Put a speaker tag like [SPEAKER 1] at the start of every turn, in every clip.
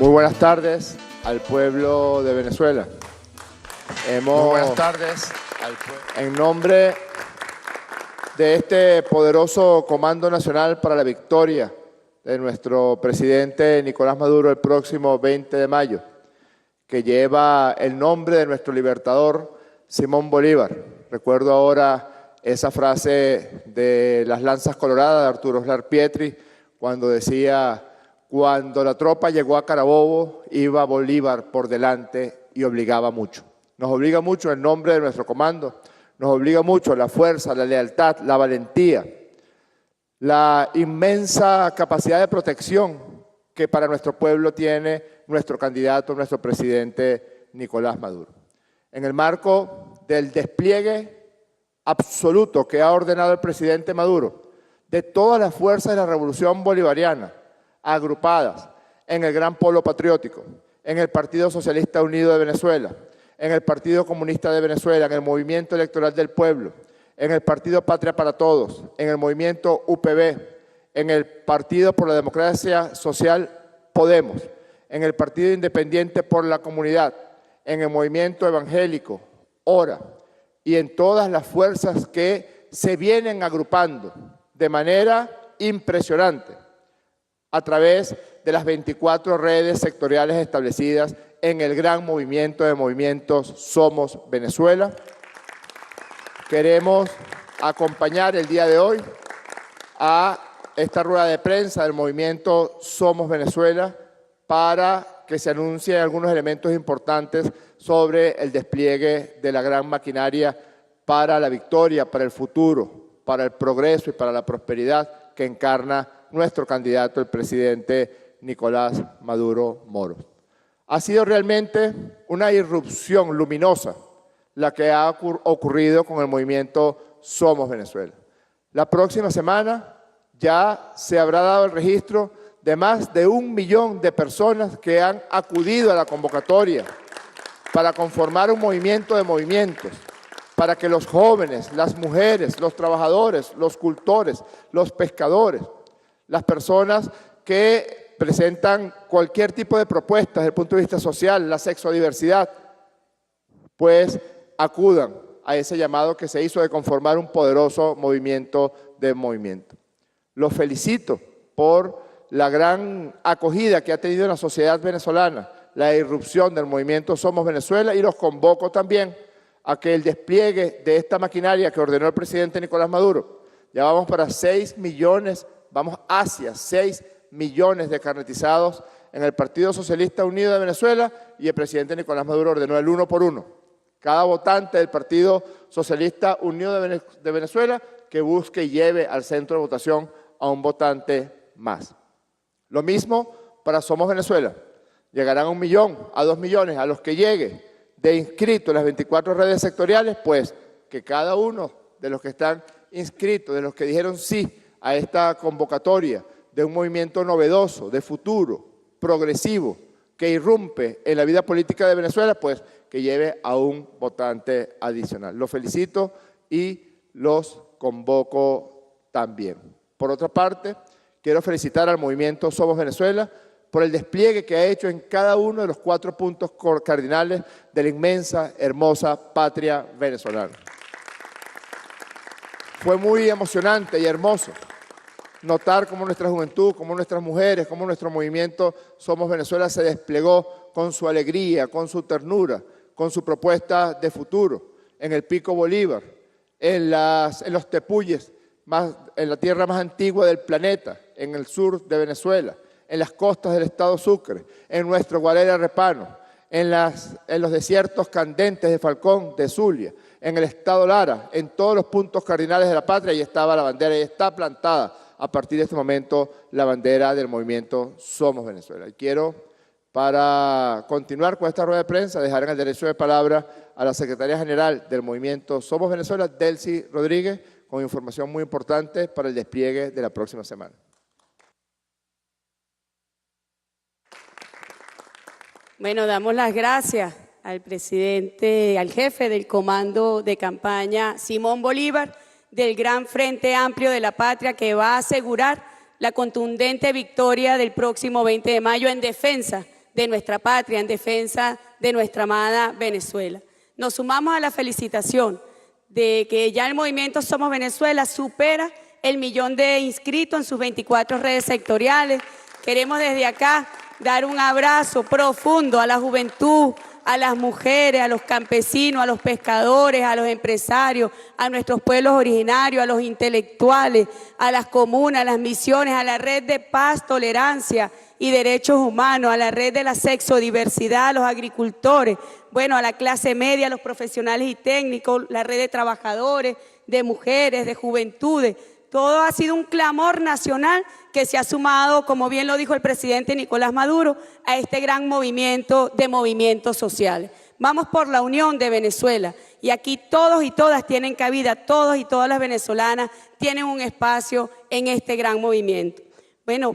[SPEAKER 1] Muy buenas tardes al pueblo de Venezuela.
[SPEAKER 2] Muy buenas tardes al pueblo.
[SPEAKER 1] En nombre de este poderoso Comando Nacional para la Victoria de nuestro presidente Nicolás Maduro el próximo 20 de mayo, que lleva el nombre de nuestro libertador Simón Bolívar. Recuerdo ahora esa frase de las lanzas coloradas de Arturo Uslar Pietri cuando decía: cuando la tropa llegó a Carabobo, iba Bolívar por delante y obligaba mucho. Nos obliga mucho en nombre de nuestro comando, nos obliga mucho la fuerza, la lealtad, la valentía, la inmensa capacidad de protección que para nuestro pueblo tiene nuestro candidato, nuestro presidente Nicolás Maduro. En el marco del despliegue absoluto que ha ordenado el presidente Maduro de todas las fuerzas de la revolución bolivariana, agrupadas en el Gran Polo Patriótico, en el Partido Socialista Unido de Venezuela, en el Partido Comunista de Venezuela, en el Movimiento Electoral del Pueblo, en el Partido Patria para Todos, en el Movimiento UPB, en el Partido por la Democracia Social Podemos, en el Partido Independiente por la Comunidad, en el Movimiento Evangélico, ORA, y en todas las fuerzas que se vienen agrupando de manera impresionante a través de las 24 redes sectoriales establecidas en el gran movimiento de movimientos Somos Venezuela. Queremos acompañar el día de hoy a esta rueda de prensa del movimiento Somos Venezuela para que se anuncien algunos elementos importantes sobre el despliegue de la gran maquinaria para la victoria, para el futuro, para el progreso y para la prosperidad que encarna nuestro candidato, el presidente Nicolás Maduro Moro. Ha sido realmente una irrupción luminosa la que ha ocurrido con el movimiento Somos Venezuela. La próxima semana ya se habrá dado el registro de más de 1 millón de personas que han acudido a la convocatoria para conformar un movimiento de movimientos, para que los jóvenes, las mujeres, los trabajadores, los cultores, los pescadores, las personas que presentan cualquier tipo de propuestas desde el punto de vista social, la sexodiversidad, pues acudan a ese llamado que se hizo de conformar un poderoso movimiento de movimiento. Los felicito por la gran acogida que ha tenido en la sociedad venezolana, la irrupción del movimiento Somos Venezuela, y los convoco también a que el despliegue de esta maquinaria que ordenó el presidente Nicolás Maduro, ya vamos para 6 millones, vamos hacia 6 millones de carnetizados en el Partido Socialista Unido de Venezuela, y el presidente Nicolás Maduro ordenó el 1 por 1. Cada votante del Partido Socialista Unido de Venezuela que busque y lleve al centro de votación a un votante más. Lo mismo para Somos Venezuela. Llegarán a 1 millón, a 2 millones, a los que llegue de inscritos en las 24 redes sectoriales, pues que cada uno de los que están inscritos, de los que dijeron sí a esta convocatoria de un movimiento novedoso, de futuro, progresivo, que irrumpe en la vida política de Venezuela, pues que lleve a un votante adicional. Los felicito y los convoco también. Por otra parte, quiero felicitar al movimiento Somos Venezuela por el despliegue que ha hecho en cada uno de los 4 puntos cardinales de la inmensa, hermosa patria venezolana. Fue muy emocionante y hermoso notar cómo nuestra juventud, cómo nuestras mujeres, cómo nuestro movimiento Somos Venezuela se desplegó con su alegría, con su ternura, con su propuesta de futuro, en el Pico Bolívar, en los tepuyes, en la tierra más antigua del planeta, en el sur de Venezuela, en las costas del estado Sucre, en nuestro Guarela Repano, en los desiertos candentes de Falcón, de Zulia, en el estado Lara, en todos los puntos cardinales de la patria, y estaba la bandera, y está plantada a partir de este momento la bandera del movimiento Somos Venezuela. Y quiero, para continuar con esta rueda de prensa, dejar en el derecho de palabra a la secretaria general del movimiento Somos Venezuela, Delcy Rodríguez, con información muy importante para el despliegue de la próxima semana.
[SPEAKER 3] Bueno, damos las gracias al presidente, al jefe del comando de campaña, Simón Bolívar, del Gran Frente Amplio de la Patria, que va a asegurar la contundente victoria del próximo 20 de mayo en defensa de nuestra patria, en defensa de nuestra amada Venezuela. Nos sumamos a la felicitación de que ya el movimiento Somos Venezuela supera el 1.000.000 de inscritos en sus 24 redes sectoriales. Queremos desde acá dar un abrazo profundo a la juventud, a las mujeres, a los campesinos, a los pescadores, a los empresarios, a nuestros pueblos originarios, a los intelectuales, a las comunas, a las misiones, a la red de paz, tolerancia y derechos humanos, a la red de la sexodiversidad, a los agricultores, bueno, a la clase media, a los profesionales y técnicos, la red de trabajadores, de mujeres, de juventudes. Todo ha sido un clamor nacional que se ha sumado, como bien lo dijo el presidente Nicolás Maduro, a este gran movimiento de movimientos sociales. Vamos por la unión de Venezuela y aquí todos y todas tienen cabida, todos y todas las venezolanas tienen un espacio en este gran movimiento. Bueno,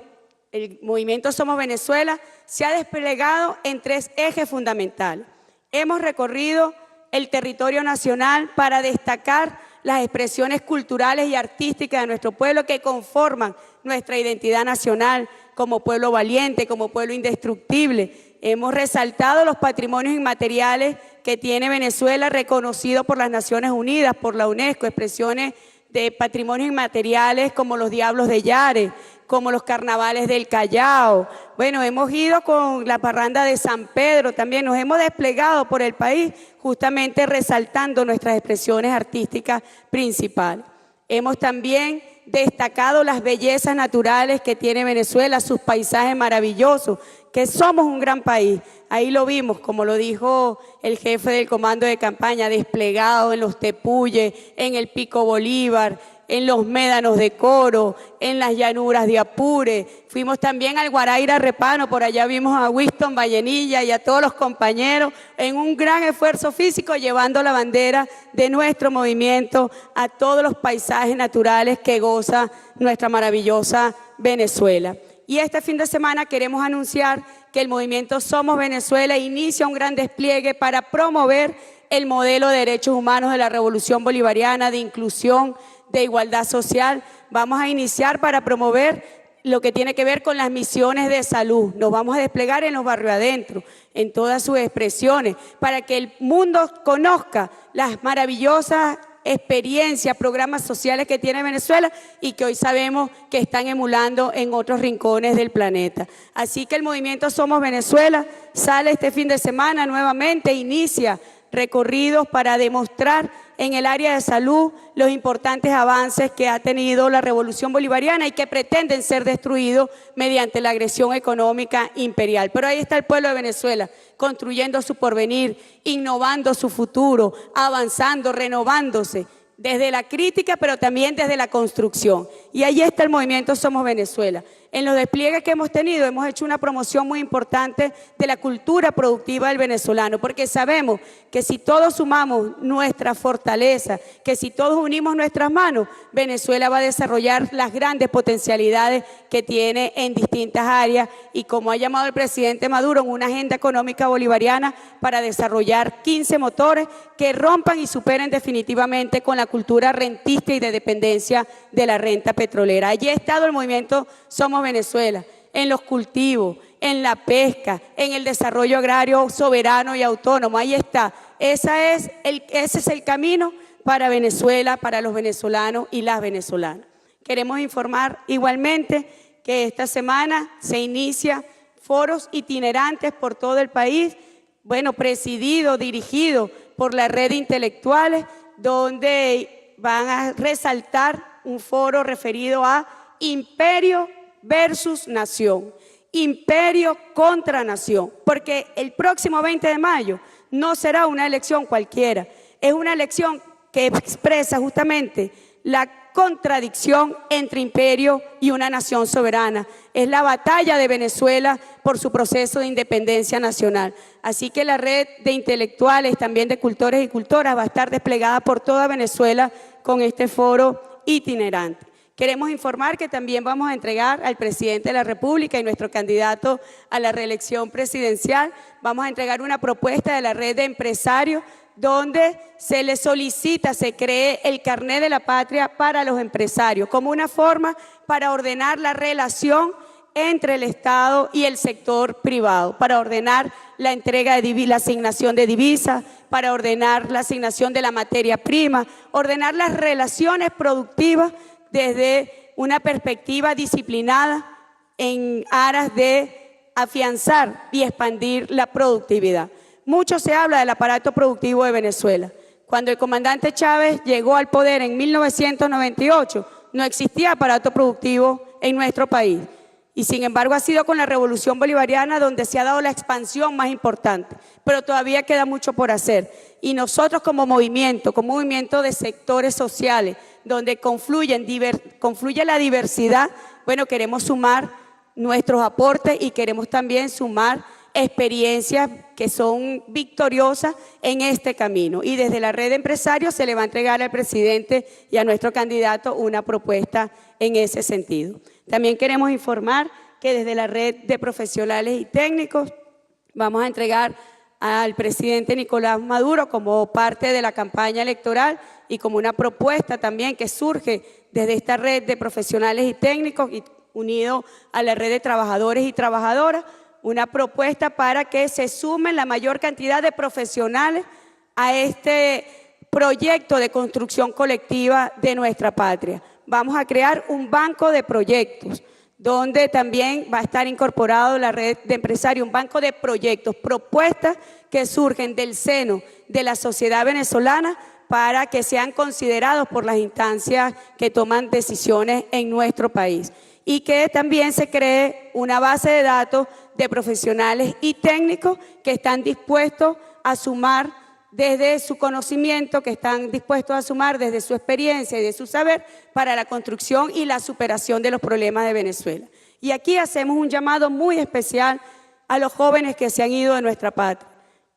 [SPEAKER 3] el movimiento Somos Venezuela se ha desplegado en 3 ejes fundamentales. Hemos recorrido el territorio nacional para destacar las expresiones culturales y artísticas de nuestro pueblo que conforman nuestra identidad nacional como pueblo valiente, como pueblo indestructible. Hemos resaltado los patrimonios inmateriales que tiene Venezuela, reconocidos por las Naciones Unidas, por la UNESCO, expresiones de patrimonios inmateriales como los Diablos de Yare, como los carnavales del Callao. Bueno, hemos ido con la parranda de San Pedro, también nos hemos desplegado por el país justamente resaltando nuestras expresiones artísticas principales. Hemos también destacado las bellezas naturales que tiene Venezuela, sus paisajes maravillosos, que somos un gran país. Ahí lo vimos, como lo dijo el jefe del comando de campaña, desplegado en los Tepuyes, en el Pico Bolívar, en los médanos de Coro, en las llanuras de Apure. Fuimos también al Guaraíra Repano, por allá vimos a Winston Vallenilla y a todos los compañeros en un gran esfuerzo físico llevando la bandera de nuestro movimiento a todos los paisajes naturales que goza nuestra maravillosa Venezuela. Y este fin de semana queremos anunciar que el movimiento Somos Venezuela inicia un gran despliegue para promover el modelo de derechos humanos de la Revolución Bolivariana, de inclusión, de igualdad social. Vamos a iniciar para promover lo que tiene que ver con las misiones de salud. Nos vamos a desplegar en los barrios adentro, en todas sus expresiones, para que el mundo conozca las maravillosas experiencias, programas sociales que tiene Venezuela y que hoy sabemos que están emulando en otros rincones del planeta. Así que el movimiento Somos Venezuela sale este fin de semana nuevamente, inicia recorridos para demostrar en el área de salud los importantes avances que ha tenido la Revolución Bolivariana y que pretenden ser destruidos mediante la agresión económica imperial. Pero ahí está el pueblo de Venezuela, construyendo su porvenir, innovando su futuro, avanzando, renovándose, desde la crítica, pero también desde la construcción. Y ahí está el movimiento Somos Venezuela. En los despliegues que hemos tenido, hemos hecho una promoción muy importante de la cultura productiva del venezolano, porque sabemos que si todos sumamos nuestra fortaleza, que si todos unimos nuestras manos, Venezuela va a desarrollar las grandes potencialidades que tiene en distintas áreas y, como ha llamado el presidente Maduro, en una agenda económica bolivariana para desarrollar 15 motores que rompan y superen definitivamente con la cultura rentista y de dependencia de la renta petrolera. Allí ha estado el movimiento Somos Venezuela, en los cultivos, en la pesca, en el desarrollo agrario soberano y autónomo. Ahí está. Ese es el camino para Venezuela, para los venezolanos y las venezolanas. Queremos informar igualmente que esta semana se inicia foros itinerantes por todo el país, bueno, presidido, dirigido por la red de intelectuales, donde van a resaltar un foro referido a imperio versus nación, imperio contra nación, porque el próximo 20 de mayo no será una elección cualquiera, es una elección que expresa justamente la contradicción entre imperio y una nación soberana. Es la batalla de Venezuela por su proceso de independencia nacional. Así que la red de intelectuales, también de cultores y cultoras, va a estar desplegada por toda Venezuela con este foro itinerante. Queremos informar que también vamos a entregar al presidente de la República y nuestro candidato a la reelección presidencial, vamos a entregar una propuesta de la red de empresarios donde se le solicita, se cree el carnet de la patria para los empresarios, como una forma para ordenar la relación entre el Estado y el sector privado para ordenar la entrega de la asignación de divisas, para ordenar la asignación de la materia prima, ordenar las relaciones productivas desde una perspectiva disciplinada en aras de afianzar y expandir la productividad. Mucho se habla del aparato productivo de Venezuela. Cuando el comandante Chávez llegó al poder en 1998, no existía aparato productivo en nuestro país. Y sin embargo ha sido con la Revolución Bolivariana donde se ha dado la expansión más importante, pero todavía queda mucho por hacer. Y nosotros como movimiento de sectores sociales, donde confluye la diversidad, bueno, queremos sumar nuestros aportes y queremos también sumar experiencias que son victoriosas en este camino. Y desde la red de empresarios se le va a entregar al presidente y a nuestro candidato una propuesta en ese sentido. También queremos informar que desde la red de profesionales y técnicos vamos a entregar al presidente Nicolás Maduro como parte de la campaña electoral y como una propuesta también que surge desde esta red de profesionales y técnicos y unido a la red de trabajadores y trabajadoras, una propuesta para que se sumen la mayor cantidad de profesionales a este proyecto de construcción colectiva de nuestra patria. Vamos a crear un banco de proyectos donde también va a estar incorporado la red de empresarios, un banco de proyectos, propuestas que surgen del seno de la sociedad venezolana para que sean considerados por las instancias que toman decisiones en nuestro país. Y que también se cree una base de datos de profesionales y técnicos que están dispuestos a sumar desde su conocimiento, que están dispuestos a sumar desde su experiencia y de su saber para la construcción y la superación de los problemas de Venezuela. Y aquí hacemos un llamado muy especial a los jóvenes que se han ido de nuestra patria.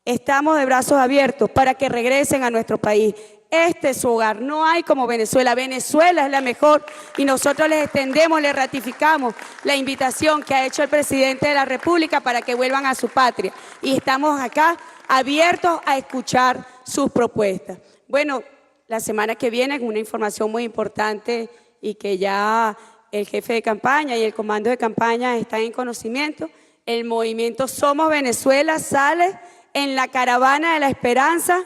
[SPEAKER 3] Estamos de brazos abiertos para que regresen a nuestro país. Este es su hogar, no hay como Venezuela. Venezuela es la mejor y nosotros les extendemos, les ratificamos la invitación que ha hecho el presidente de la República para que vuelvan a su patria. Y estamos acá abiertos a escuchar sus propuestas. Bueno, la semana que viene, una información muy importante y que ya el jefe de campaña y el comando de campaña están en conocimiento, el movimiento Somos Venezuela sale en la Caravana de la Esperanza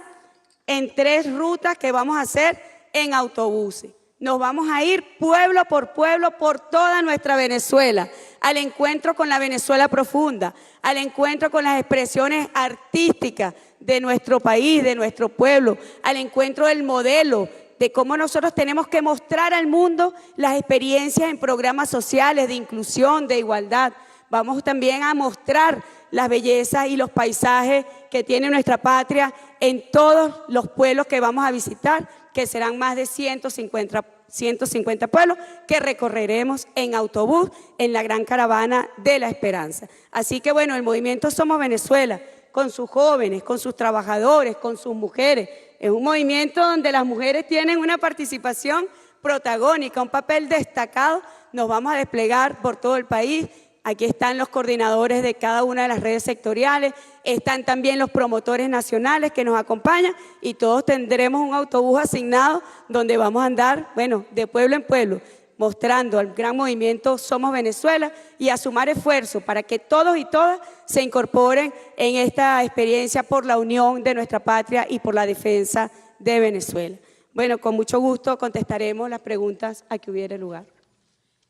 [SPEAKER 3] en 3 rutas que vamos a hacer en autobuses. Nos vamos a ir pueblo por toda nuestra Venezuela, al encuentro con la Venezuela profunda, al encuentro con las expresiones artísticas de nuestro país, de nuestro pueblo, al encuentro del modelo de cómo nosotros tenemos que mostrar al mundo las experiencias en programas sociales de inclusión, de igualdad. Vamos también a mostrar las bellezas y los paisajes que tiene nuestra patria en todos los pueblos que vamos a visitar, que serán más de 150 pueblos que recorreremos en autobús en la gran caravana de la esperanza. Así que bueno, el movimiento Somos Venezuela, con sus jóvenes, con sus trabajadores, con sus mujeres, es un movimiento donde las mujeres tienen una participación protagónica, un papel destacado. Nos vamos a desplegar por todo el país. Aquí están los coordinadores de cada una de las redes sectoriales, están también los promotores nacionales que nos acompañan y todos tendremos un autobús asignado donde vamos a andar, bueno, de pueblo en pueblo, mostrando al gran movimiento Somos Venezuela y a sumar esfuerzos para que todos y todas se incorporen en esta experiencia por la unión de nuestra patria y por la defensa de Venezuela. Bueno, con mucho gusto contestaremos las preguntas a que hubiere lugar.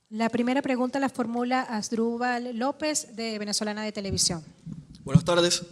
[SPEAKER 4] La primera pregunta la formula Asdrúbal López, de Venezolana de Televisión.
[SPEAKER 5] Buenas tardes.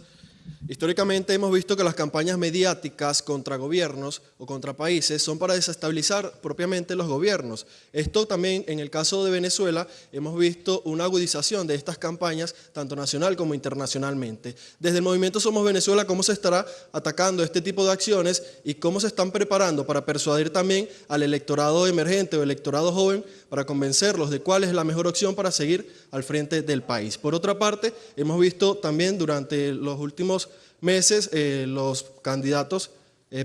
[SPEAKER 5] Históricamente hemos visto que las campañas mediáticas contra gobiernos o contra países son para desestabilizar propiamente los gobiernos. Esto también en el caso de Venezuela hemos visto una agudización de estas campañas tanto nacional como internacionalmente. Desde el movimiento Somos Venezuela, ¿cómo se estará atacando este tipo de acciones y cómo se están preparando para persuadir también al electorado emergente o electorado joven para convencerlos de cuál es la mejor opción para seguir al frente del país? Por otra parte, hemos visto también durante los últimos meses los candidatos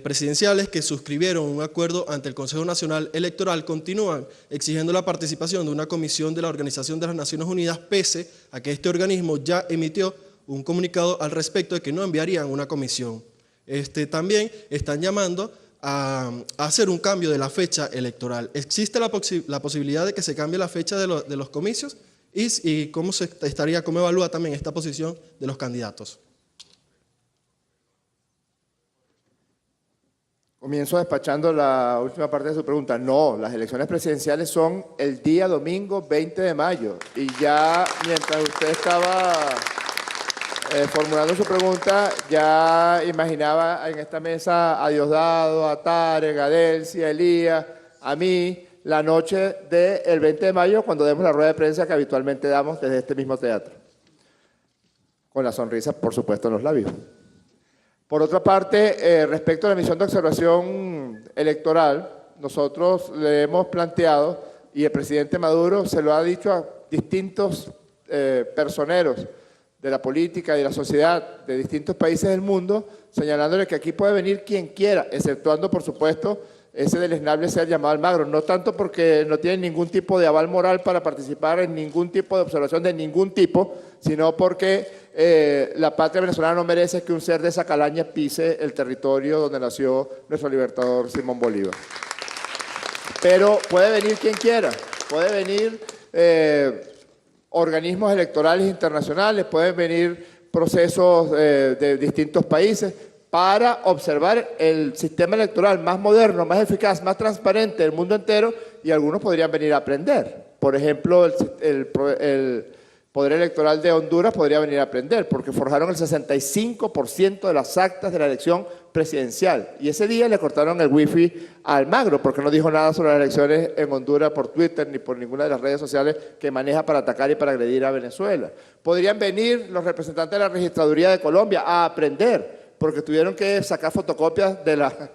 [SPEAKER 5] presidenciales que suscribieron un acuerdo ante el Consejo Nacional Electoral continúan exigiendo la participación de una comisión de la Organización de las Naciones Unidas, pese a que este organismo ya emitió un comunicado al respecto de que no enviarían una comisión. También están llamando a hacer un cambio de la fecha electoral. ¿Existe la posibilidad de que se cambie la fecha de los comicios? y cómo cómo evalúa también esta posición de los candidatos.
[SPEAKER 1] Comienzo despachando la última parte de su pregunta. No, las elecciones presidenciales son el día domingo 20 de mayo. Y ya mientras usted estaba formulando su pregunta, ya imaginaba en esta mesa a Diosdado, a Tarek, a Delcy, a Elías, a mí, la noche del 20 de mayo, cuando demos la rueda de prensa que habitualmente damos desde este mismo teatro. Con la sonrisa, por supuesto, en los labios. Por otra parte, respecto a la misión de observación electoral, nosotros le hemos planteado, y el presidente Maduro se lo ha dicho a distintos personeros de la política y de la sociedad de distintos países del mundo, señalándole que aquí puede venir quien quiera, exceptuando, por supuesto, ese deleznable ser llamado Almagro, no tanto porque no tiene ningún tipo de aval moral para participar en ningún tipo de observación de ningún tipo, sino porque la patria venezolana no merece que un ser de esa calaña pise el territorio donde nació nuestro libertador Simón Bolívar. Pero puede venir quien quiera, puede venir organismos electorales internacionales, pueden venir procesos de distintos países, para observar el sistema electoral más moderno, más eficaz, más transparente del mundo entero, y algunos podrían venir a aprender. Por ejemplo, el Poder Electoral de Honduras podría venir a aprender, porque forjaron el 65% de las actas de la elección presidencial. Y ese día le cortaron el wifi a Almagro, porque no dijo nada sobre las elecciones en Honduras por Twitter ni por ninguna de las redes sociales que maneja para atacar y para agredir a Venezuela. Podrían venir los representantes de la Registraduría de Colombia a aprender, porque tuvieron que sacar fotocopias de la...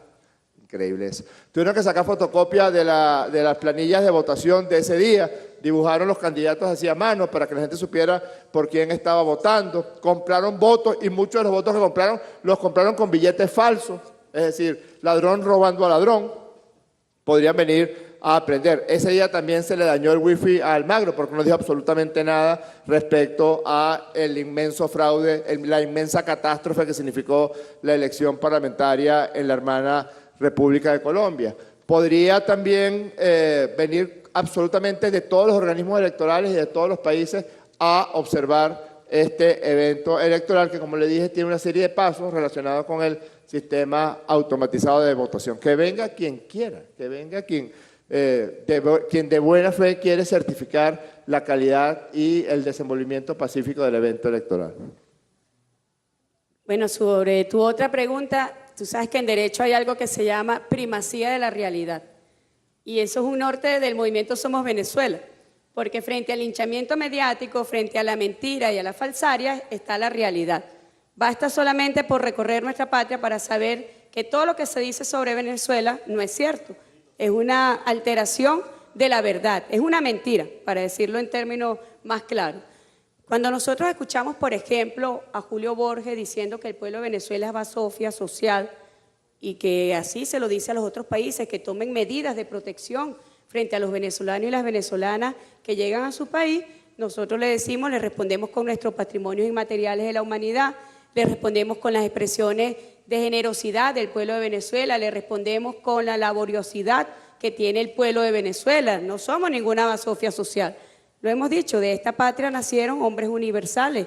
[SPEAKER 1] Increíble eso. Tuvieron que sacar fotocopias de las planillas de votación de ese día, dibujaron los candidatos así a mano para que la gente supiera por quién estaba votando, compraron votos y muchos de los votos que compraron, los compraron con billetes falsos, es decir, ladrón robando a ladrón. Podrían venir a aprender. Ese día también se le dañó el wifi a Almagro porque no dijo absolutamente nada respecto a el inmenso fraude, la inmensa catástrofe que significó la elección parlamentaria en la hermana República de Colombia. Podría también venir absolutamente de todos los organismos electorales y de todos los países a observar este evento electoral que, como le dije, tiene una serie de pasos relacionados con el sistema automatizado de votación. Que venga quien quiera, que venga quien de buena fe quiere certificar la calidad y el desenvolvimiento pacífico del evento electoral.
[SPEAKER 3] Bueno, sobre tu otra pregunta, tú sabes que en derecho hay algo que se llama primacía de la realidad. Y eso es un norte del movimiento Somos Venezuela, porque frente al linchamiento mediático, frente a la mentira y a la falsaria, está la realidad. Basta solamente por recorrer nuestra patria para saber que todo lo que se dice sobre Venezuela no es cierto. Es una alteración de la verdad, es una mentira, para decirlo en términos más claros. Cuando nosotros escuchamos, por ejemplo, a Julio Borges diciendo que el pueblo de Venezuela es basofia social y que así se lo dice a los otros países, que tomen medidas de protección frente a los venezolanos y las venezolanas que llegan a su país, nosotros le decimos, le respondemos con nuestros patrimonios inmateriales de la humanidad, le respondemos con las expresiones de generosidad del pueblo de Venezuela, le respondemos con la laboriosidad que tiene el pueblo de Venezuela. No somos ninguna basofia social. Lo hemos dicho, de esta patria nacieron hombres universales,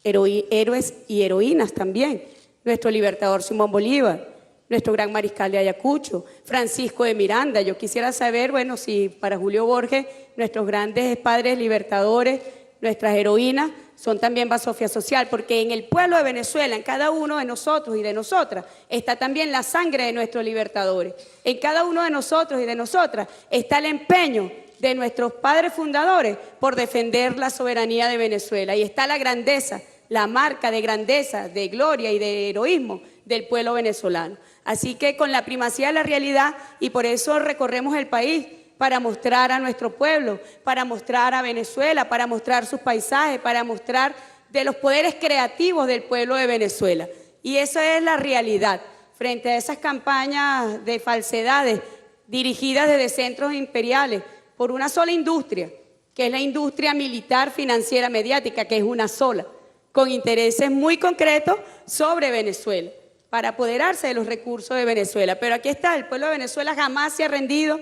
[SPEAKER 3] héroes y heroínas también. Nuestro libertador Simón Bolívar, nuestro gran mariscal de Ayacucho, Francisco de Miranda. Yo quisiera saber, bueno, si para Julio Borges nuestros grandes padres libertadores, nuestras heroínas, son también basofia social, porque en el pueblo de Venezuela, en cada uno de nosotros y de nosotras, está también la sangre de nuestros libertadores. En cada uno de nosotros y de nosotras está el empeño de nuestros padres fundadores por defender la soberanía de Venezuela. Y está la grandeza, la marca de grandeza, de gloria y de heroísmo del pueblo venezolano. Así que con la primacía de la realidad, y por eso recorremos el país, para mostrar a nuestro pueblo, para mostrar a Venezuela, para mostrar sus paisajes, para mostrar de los poderes creativos del pueblo de Venezuela. Y esa es la realidad. Frente a esas campañas de falsedades dirigidas desde centros imperiales por una sola industria, que es la industria militar, financiera, mediática, que es una sola, con intereses muy concretos sobre Venezuela, para apoderarse de los recursos de Venezuela. Pero aquí está, el pueblo de Venezuela jamás se ha rendido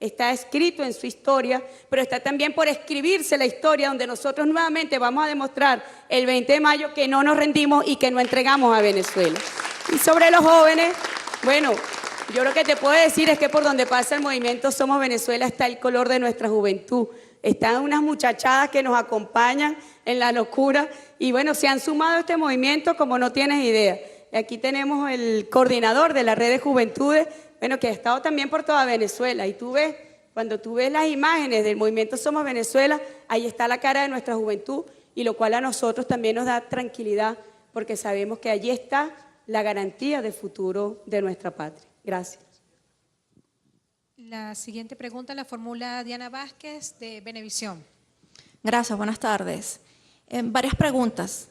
[SPEAKER 3] está escrito en su historia, pero está también por escribirse la historia, donde nosotros nuevamente vamos a demostrar el 20 de mayo que no nos rendimos y que no entregamos a Venezuela. Y sobre los jóvenes, bueno, yo lo que te puedo decir es que por donde pasa el movimiento Somos Venezuela está el color de nuestra juventud. Están unas muchachadas que nos acompañan en la locura y bueno, se han sumado a este movimiento como no tienes idea. Y aquí tenemos el coordinador de la red de juventudes, bueno, que ha estado también por toda Venezuela. Y tú ves, cuando tú ves las imágenes del movimiento Somos Venezuela, ahí está la cara de nuestra juventud y lo cual a nosotros también nos da tranquilidad porque sabemos que allí está la garantía del futuro de nuestra patria. Gracias.
[SPEAKER 4] La siguiente pregunta la formula Diana Vázquez de Venevisión.
[SPEAKER 6] Gracias, buenas tardes. Varias preguntas.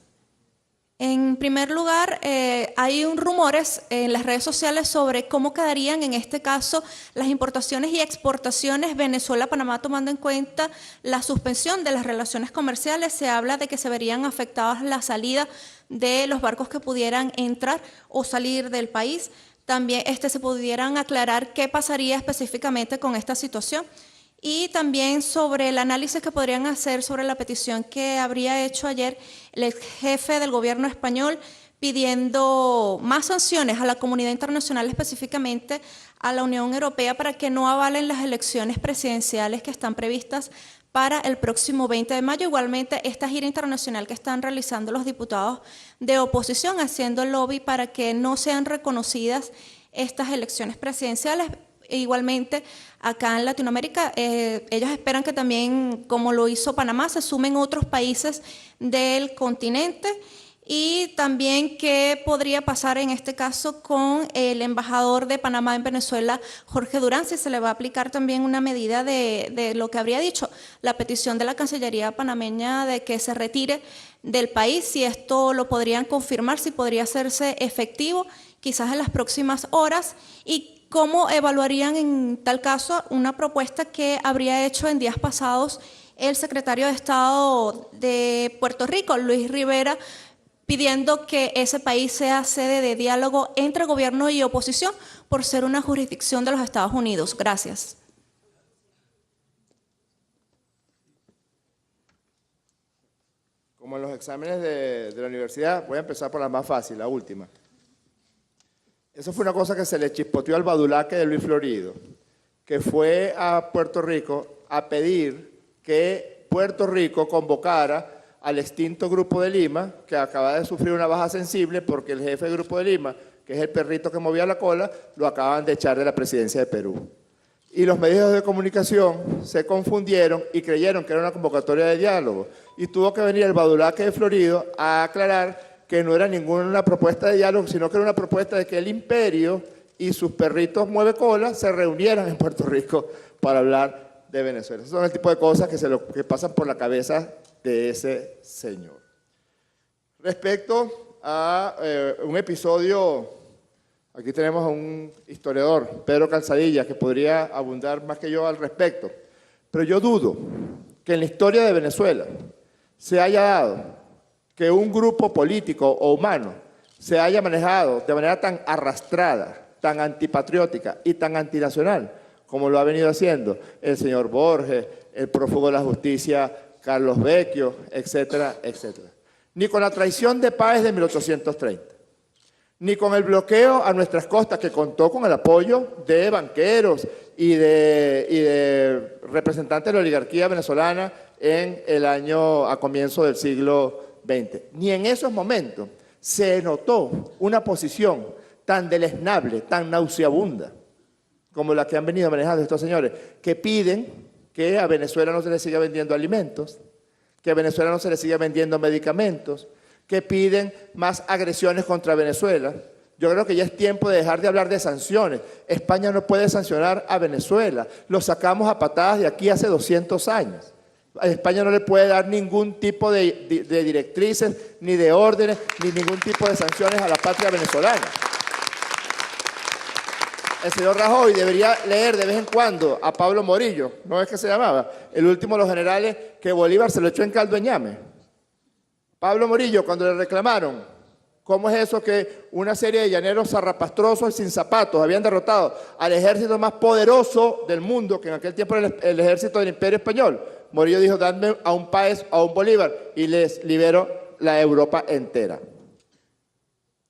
[SPEAKER 6] En primer lugar, hay rumores en las redes sociales sobre cómo quedarían en este caso las importaciones y exportaciones Venezuela-Panamá, tomando en cuenta la suspensión de las relaciones comerciales. Se habla de que se verían afectadas la salida de los barcos que pudieran entrar o salir del país. También se pudieran aclarar qué pasaría específicamente con esta situación. Y también sobre el análisis que podrían hacer sobre la petición que habría hecho ayer el ex jefe del gobierno español pidiendo más sanciones a la comunidad internacional, específicamente a la Unión Europea, para que no avalen las elecciones presidenciales que están previstas para el próximo 20 de mayo. Igualmente, esta gira internacional que están realizando los diputados de oposición, haciendo el lobby para que no sean reconocidas estas elecciones presidenciales. Igualmente, acá en Latinoamérica, ellos esperan que también, como lo hizo Panamá, se sumen otros países del continente. Y también qué podría pasar en este caso con el embajador de Panamá en Venezuela, Jorge Durán, si se le va a aplicar también una medida de lo que habría dicho, la petición de la Cancillería panameña de que se retire del país, si esto lo podrían confirmar, si podría hacerse efectivo quizás en las próximas horas, y cómo evaluarían en tal caso una propuesta que habría hecho en días pasados el secretario de Estado de Puerto Rico, Luis Rivera, pidiendo que ese país sea sede de diálogo entre gobierno y oposición por ser una jurisdicción de los Estados Unidos. Gracias.
[SPEAKER 1] Como en los exámenes de la universidad, voy a empezar por la más fácil, la última. Eso fue una cosa que se le chispoteó al badulaque de Luis Florido, que fue a Puerto Rico a pedir que Puerto Rico convocara al extinto Grupo de Lima, que acaba de sufrir una baja sensible porque el jefe del Grupo de Lima, que es el perrito que movía la cola, lo acaban de echar de la presidencia de Perú. Y los medios de comunicación se confundieron y creyeron que era una convocatoria de diálogo. Y tuvo que venir el badulaque de Florido a aclarar que no era ninguna propuesta de diálogo, sino que era una propuesta de que el imperio y sus perritos mueve cola se reunieran en Puerto Rico para hablar de Venezuela. Esos son el tipo de cosas que pasan por la cabeza de ese señor. Respecto a un episodio, aquí tenemos a un historiador, Pedro Calzadilla, que podría abundar más que yo al respecto, pero yo dudo que en la historia de Venezuela se haya dado que un grupo político o humano se haya manejado de manera tan arrastrada, tan antipatriótica y tan antinacional como lo ha venido haciendo el señor Borges, el prófugo de la justicia Carlos Vecchio, etcétera, etcétera. Ni con la traición de Páez de 1830, ni con el bloqueo a nuestras costas, que contó con el apoyo de banqueros y de representantes de la oligarquía venezolana en el año a comienzo del siglo XX. Ni en esos momentos se notó una posición tan deleznable, tan nauseabunda, como la que han venido manejando estos señores, que piden que a Venezuela no se le siga vendiendo alimentos, que a Venezuela no se le siga vendiendo medicamentos, que piden más agresiones contra Venezuela. Yo creo que ya es tiempo de dejar de hablar de sanciones. España no puede sancionar a Venezuela. Lo sacamos a patadas de aquí hace 200 años. A España no le puede dar ningún tipo de directrices, ni de órdenes, ni ningún tipo de sanciones a la patria venezolana. El señor Rajoy debería leer de vez en cuando a Pablo Morillo, ¿no es que se llamaba? El último de los generales que Bolívar se lo echó en caldo en llame. Pablo Morillo, cuando le reclamaron ¿Cómo es eso que una serie de llaneros zarrapastrosos y sin zapatos habían derrotado al ejército más poderoso del mundo, que en aquel tiempo era el ejército del Imperio Español? Morillo dijo, dadme a un país, a un Bolívar, y les libero la Europa entera.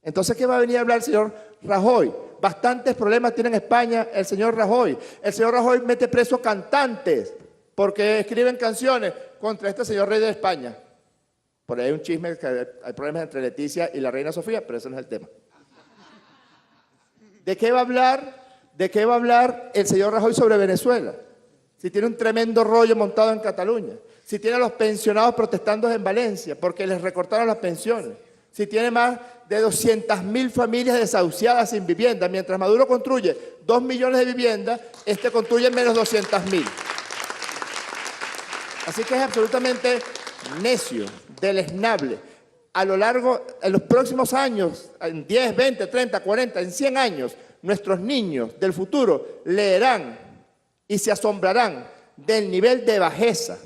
[SPEAKER 1] Entonces, ¿qué va a venir a hablar el señor Rajoy? Bastantes problemas tiene en España el señor Rajoy. El señor Rajoy mete presos cantantes porque escriben canciones contra este señor rey de España. Por ahí hay un chisme que hay problemas entre Leticia y la reina Sofía, pero ese no es el tema. ¿De qué va a hablar? ¿De qué va a hablar el señor Rajoy sobre Venezuela? Si tiene un tremendo rollo montado en Cataluña, si tiene a los pensionados protestando en Valencia porque les recortaron las pensiones, si tiene más de 200.000 familias desahuciadas sin vivienda, mientras Maduro construye 2 millones de viviendas, este construye menos 200.000. Así que es absolutamente necio, deleznable. A lo largo, en los próximos años, en 10, 20, 30, 40, en 100 años, nuestros niños del futuro leerán y se asombrarán del nivel de bajeza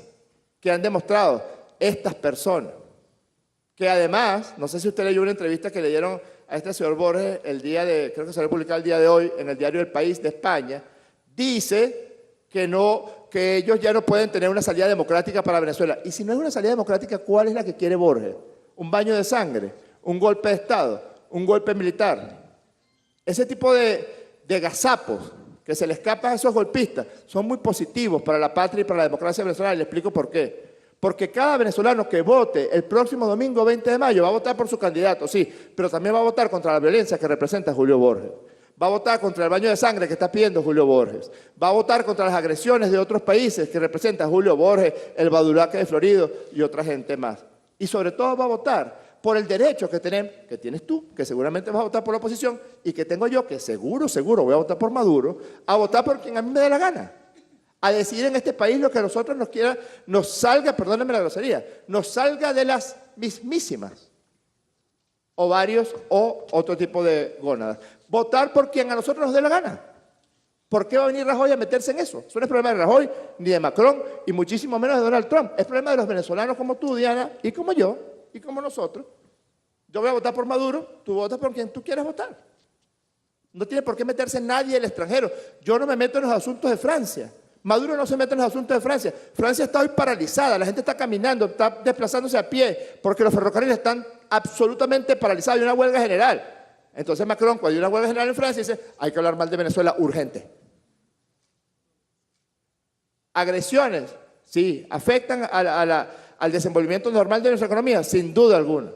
[SPEAKER 1] que han demostrado estas personas. Que además, no sé si usted leyó una entrevista que le dieron a este señor Borges el día de, creo que se va a publicar el día de hoy en el diario El País de España, dice que ellos ya no pueden tener una salida democrática para Venezuela. Y si no es una salida democrática, ¿cuál es la que quiere Borges? ¿Un baño de sangre? ¿Un golpe de Estado? ¿Un golpe militar? Ese tipo de gazapos que se le escapan a esos golpistas son muy positivos para la patria y para la democracia venezolana. Y le explico por qué. Porque cada venezolano que vote el próximo domingo 20 de mayo va a votar por su candidato, sí, pero también va a votar contra la violencia que representa Julio Borges. Va a votar contra el baño de sangre que está pidiendo Julio Borges. Va a votar contra las agresiones de otros países que representa Julio Borges, el Badulaque de Florido y otra gente más. Y sobre todo va a votar por el derecho que tenemos, que tienes tú, que seguramente vas a votar por la oposición, y que tengo yo, que seguro voy a votar por Maduro, a votar por quien a mí me dé la gana. A decidir en este país lo que a nosotros nos salga, perdónenme la grosería, nos salga de las mismísimas ovarios o otro tipo de gónadas. Votar por quien a nosotros nos dé la gana. ¿Por qué va a venir Rajoy a meterse en eso? Eso no es problema de Rajoy, ni de Macron, y muchísimo menos de Donald Trump. Es problema de los venezolanos como tú, Diana, y como yo, y como nosotros. Yo voy a votar por Maduro, tú votas por quien tú quieras votar. No tiene por qué meterse nadie del extranjero. Yo no me meto en los asuntos de Francia. Maduro no se mete en los asuntos de Francia. Francia está hoy paralizada, la gente está caminando, está desplazándose a pie, porque los ferrocarriles están absolutamente paralizados, hay una huelga general. Entonces Macron, cuando hay una huelga general en Francia, dice, hay que hablar mal de Venezuela urgente. Agresiones, sí, afectan al desenvolvimiento normal de nuestra economía, sin duda alguna.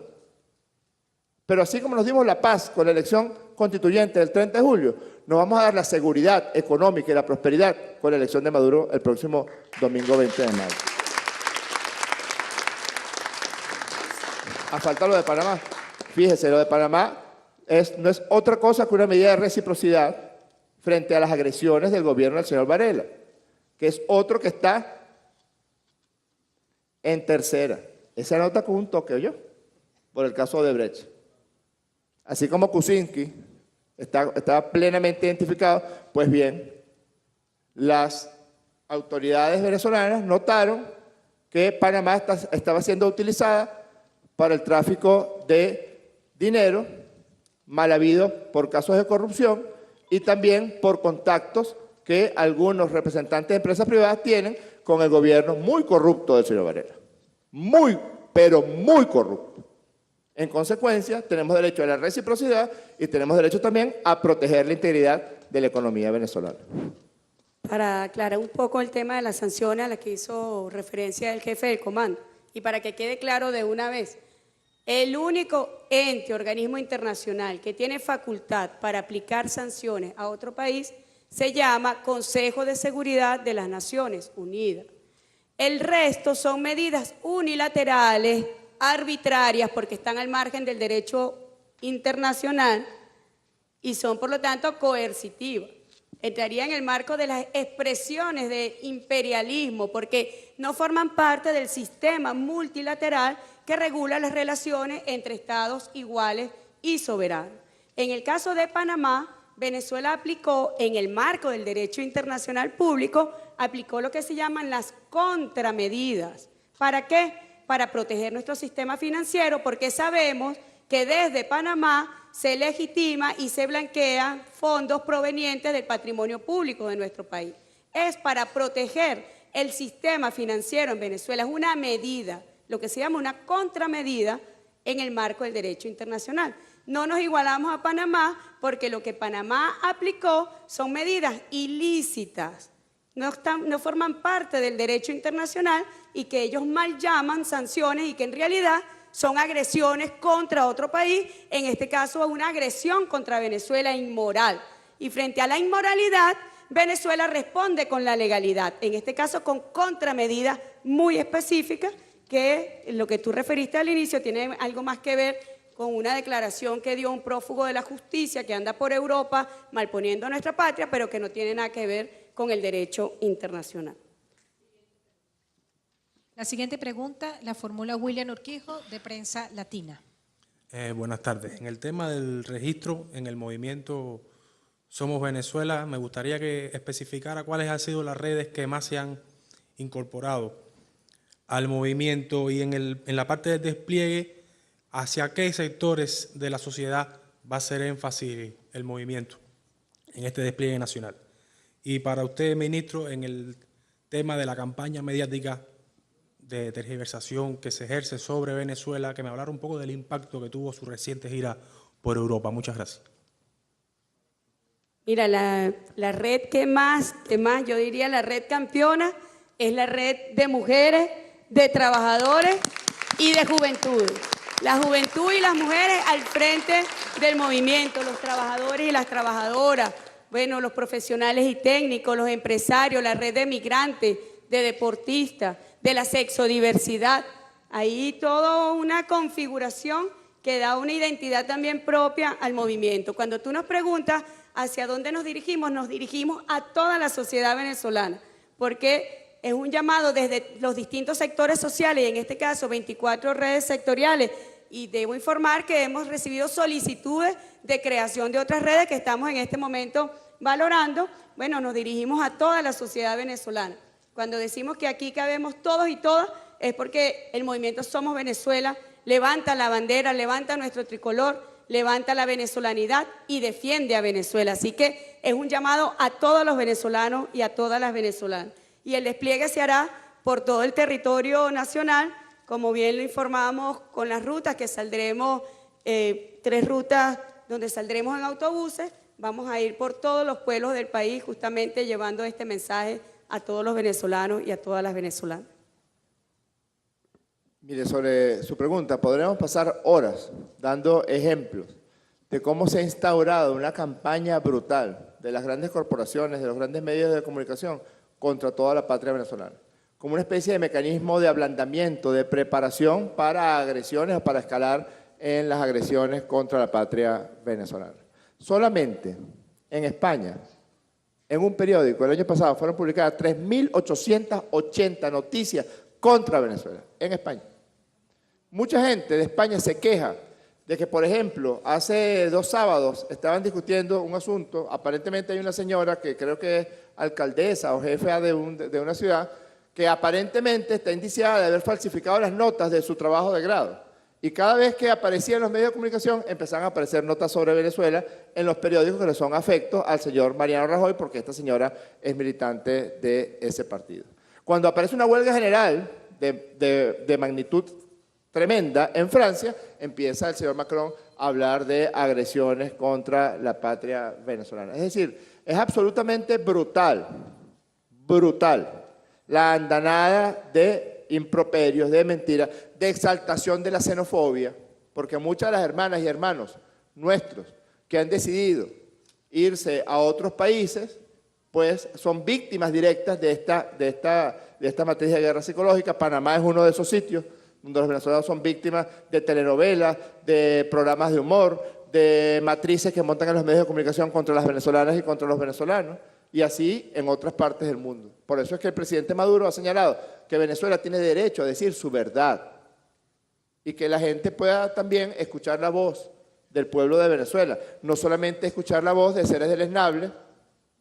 [SPEAKER 1] Pero así como nos dimos la paz con la elección constituyente del 30 de julio, nos vamos a dar la seguridad económica y la prosperidad con la elección de Maduro el próximo domingo 20 de mayo. A falta lo de Panamá. Fíjese, lo de Panamá no es otra cosa que una medida de reciprocidad frente a las agresiones del gobierno del señor Varela, que es otro que está en tercera. Esa nota con un toque, ¿oyó? Por el caso de Brecht. Así como Kuczynski estaba plenamente identificado, pues bien, las autoridades venezolanas notaron que Panamá estaba siendo utilizada para el tráfico de dinero mal habido por casos de corrupción y también por contactos que algunos representantes de empresas privadas tienen con el gobierno muy corrupto del señor Varela. Muy, pero muy corrupto. En consecuencia, tenemos derecho a la reciprocidad y tenemos derecho también a proteger la integridad de la economía venezolana.
[SPEAKER 3] Para aclarar un poco el tema de las sanciones a las que hizo referencia el jefe del comando y para que quede claro de una vez, el único ente, organismo internacional que tiene facultad para aplicar sanciones a otro país se llama Consejo de Seguridad de las Naciones Unidas. El resto son medidas unilaterales, arbitrarias, porque están al margen del derecho internacional y son, por lo tanto, coercitivas. Entraría en el marco de las expresiones de imperialismo, porque no forman parte del sistema multilateral que regula las relaciones entre estados iguales y soberanos. En el caso de Panamá, Venezuela aplicó, en el marco del derecho internacional público, aplicó lo que se llaman las contramedidas. ¿Para qué? Para proteger nuestro sistema financiero, porque sabemos que desde Panamá se legitima y se blanquean fondos provenientes del patrimonio público de nuestro país. Es para proteger el sistema financiero en Venezuela, es una medida, lo que se llama una contramedida en el marco del derecho internacional. No nos igualamos a Panamá porque lo que Panamá aplicó son medidas ilícitas, no forman parte del derecho internacional y que ellos mal llaman sanciones y que en realidad son agresiones contra otro país, en este caso una agresión contra Venezuela inmoral. Y frente a la inmoralidad, Venezuela responde con la legalidad, en este caso con contramedidas muy específicas, que lo que tú referiste al inicio tiene algo más que ver con una declaración que dio un prófugo de la justicia que anda por Europa malponiendo a nuestra patria, pero que no tiene nada que ver con el derecho internacional.
[SPEAKER 4] La siguiente pregunta la formula William Urquijo, de Prensa Latina.
[SPEAKER 7] Buenas tardes. En el tema del registro en el movimiento Somos Venezuela, me gustaría que especificara cuáles han sido las redes que más se han incorporado al movimiento y en la parte del despliegue, hacia qué sectores de la sociedad va a hacer énfasis el movimiento en este despliegue nacional. Y para usted, ministro, en el tema de la campaña mediática de tergiversación que se ejerce sobre Venezuela, que me hablara un poco del impacto que tuvo su reciente gira por Europa. Muchas gracias.
[SPEAKER 3] Mira, la red que más, yo diría la red campeona, es la red de mujeres, de trabajadores y de juventud. La juventud y las mujeres al frente del movimiento, los trabajadores y las trabajadoras, bueno, los profesionales y técnicos, los empresarios, la red de migrantes, de deportistas, de la sexodiversidad. Ahí toda una configuración que da una identidad también propia al movimiento. Cuando tú nos preguntas hacia dónde nos dirigimos a toda la sociedad venezolana, porque es un llamado desde los distintos sectores sociales, y en este caso 24 redes sectoriales, y debo informar que hemos recibido solicitudes de creación de otras redes que estamos en este momento valorando. Bueno, nos dirigimos a toda la sociedad venezolana. Cuando decimos que aquí cabemos todos y todas, es porque el movimiento Somos Venezuela levanta la bandera, levanta nuestro tricolor, levanta la venezolanidad y defiende a Venezuela. Así que es un llamado a todos los venezolanos y a todas las venezolanas. Y el despliegue se hará por todo el territorio nacional, como bien lo informamos con las rutas, que saldremos, 3 rutas donde saldremos en autobuses. Vamos a ir por todos los pueblos del país justamente llevando este mensaje a todos los venezolanos y a todas las venezolanas.
[SPEAKER 1] Mire, sobre su pregunta, podríamos pasar horas dando ejemplos de cómo se ha instaurado una campaña brutal de las grandes corporaciones, de los grandes medios de comunicación contra toda la patria venezolana, como una especie de mecanismo de ablandamiento, de preparación para agresiones o para escalar en las agresiones contra la patria venezolana. Solamente en España, en un periódico el año pasado fueron publicadas 3.880 noticias contra Venezuela, en España. Mucha gente de España se queja de que, por ejemplo, hace 2 sábados estaban discutiendo un asunto, aparentemente hay una señora que creo que es alcaldesa o jefa de una ciudad, que aparentemente está indiciada de haber falsificado las notas de su trabajo de grado. Y cada vez que aparecía en los medios de comunicación, empezaban a aparecer notas sobre Venezuela en los periódicos que le son afectos al señor Mariano Rajoy, porque esta señora es militante de ese partido. Cuando aparece una huelga general de magnitud tremenda en Francia, empieza el señor Macron a hablar de agresiones contra la patria venezolana. Es decir, es absolutamente brutal la andanada de improperios, de mentiras, de exaltación de la xenofobia, porque muchas de las hermanas y hermanos nuestros que han decidido irse a otros países, pues son víctimas directas de esta matriz de guerra psicológica. Panamá es uno de esos sitios donde los venezolanos son víctimas de telenovelas, de programas de humor, de matrices que montan en los medios de comunicación contra las venezolanas y contra los venezolanos, y así en otras partes del mundo. Por eso es que el presidente Maduro ha señalado que Venezuela tiene derecho a decir su verdad y que la gente pueda también escuchar la voz del pueblo de Venezuela, no solamente escuchar la voz de seres deleznables,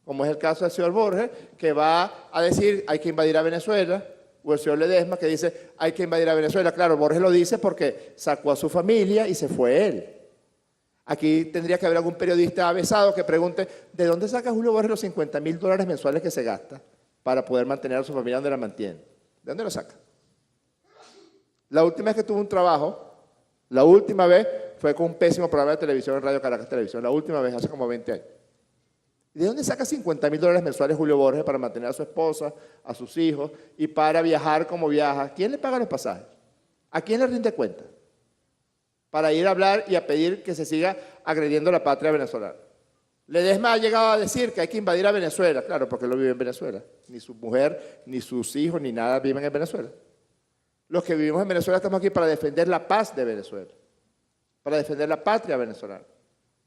[SPEAKER 1] como es el caso del señor Borges, que va a decir hay que invadir a Venezuela, o el señor Ledesma que dice hay que invadir a Venezuela. Claro, Borges lo dice porque sacó a su familia y se fue él. Aquí tendría que haber algún periodista avesado que pregunte ¿de dónde saca Julio Borges los $50.000 mensuales que se gasta para poder mantener a su familia donde la mantiene? ¿De dónde lo saca? La última vez que tuvo un trabajo, la última vez fue con un pésimo programa de televisión en Radio Caracas Televisión, la última vez hace como 20 años. ¿De dónde saca $50.000 mensuales Julio Borges para mantener a su esposa, a sus hijos y para viajar como viaja? ¿Quién le paga los pasajes? ¿A quién le rinde cuenta? Para ir a hablar y a pedir que se siga agrediendo la patria venezolana. Ledesma ha llegado a decir que hay que invadir a Venezuela, claro, porque él no vive en Venezuela. Ni su mujer, ni sus hijos, ni nada viven en Venezuela. Los que vivimos en Venezuela estamos aquí para defender la paz de Venezuela, para defender la patria venezolana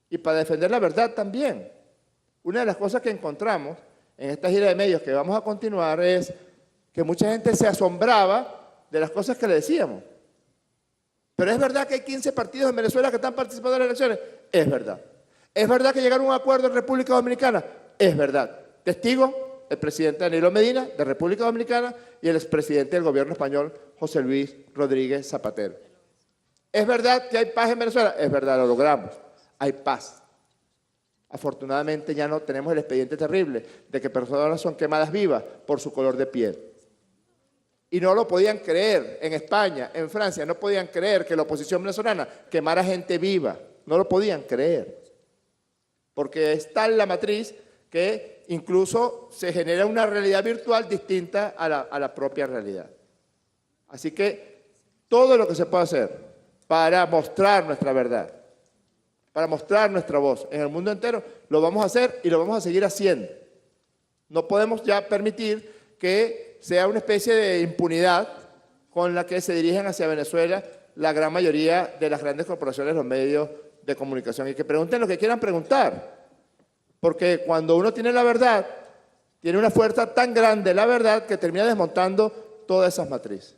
[SPEAKER 1] y para defender la verdad también. Una de las cosas que encontramos en esta gira de medios que vamos a continuar es que mucha gente se asombraba de las cosas que le decíamos. Pero es verdad que hay 15 partidos en Venezuela que están participando en las elecciones. Es verdad. ¿Es verdad que llegaron a un acuerdo en República Dominicana? Es verdad. Testigo, el presidente Danilo Medina, de República Dominicana, y el expresidente del gobierno español, José Luis Rodríguez Zapatero. ¿Es verdad que hay paz en Venezuela? Es verdad, lo logramos. Hay paz. Afortunadamente ya no tenemos el expediente terrible de que personas son quemadas vivas por su color de piel. Y no lo podían creer en España, en Francia, no podían creer que la oposición venezolana quemara gente viva. No lo podían creer. Porque es tal la matriz que incluso se genera una realidad virtual distinta a la propia realidad. Así que todo lo que se puede hacer para mostrar nuestra verdad, para mostrar nuestra voz en el mundo entero, lo vamos a hacer y lo vamos a seguir haciendo. No podemos ya permitir que sea una especie de impunidad con la que se dirigen hacia Venezuela la gran mayoría de las grandes corporaciones, los medios de comunicación. Y que pregunten lo que quieran preguntar. Porque cuando uno tiene la verdad, tiene una fuerza tan grande la verdad que termina desmontando todas esas matrices.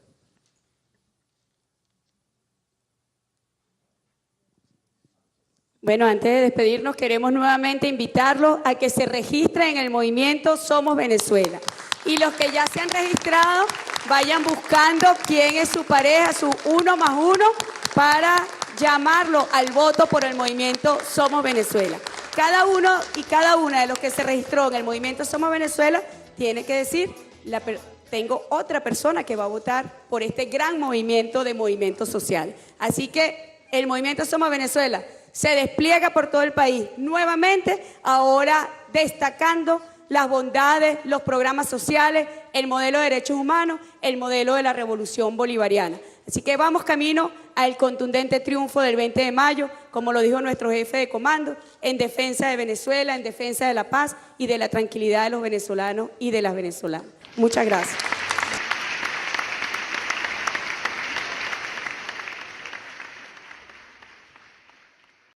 [SPEAKER 3] Bueno, antes de despedirnos, queremos nuevamente invitarlos a que se registren en el movimiento Somos Venezuela. Y los que ya se han registrado, vayan buscando quién es su pareja, su 1+1, para llamarlo al voto por el movimiento Somos Venezuela. Cada uno y cada una de los que se registró en el movimiento Somos Venezuela tiene que decir, tengo otra persona que va a votar por este gran movimiento de movimientos sociales. Así que el movimiento Somos Venezuela se despliega por todo el país, nuevamente ahora destacando las bondades, los programas sociales, el modelo de derechos humanos, el modelo de la revolución bolivariana. Así que vamos camino al contundente triunfo del 20 de mayo, como lo dijo nuestro jefe de comando, en defensa de Venezuela, en defensa de la paz y de la tranquilidad de los venezolanos y de las venezolanas. Muchas gracias.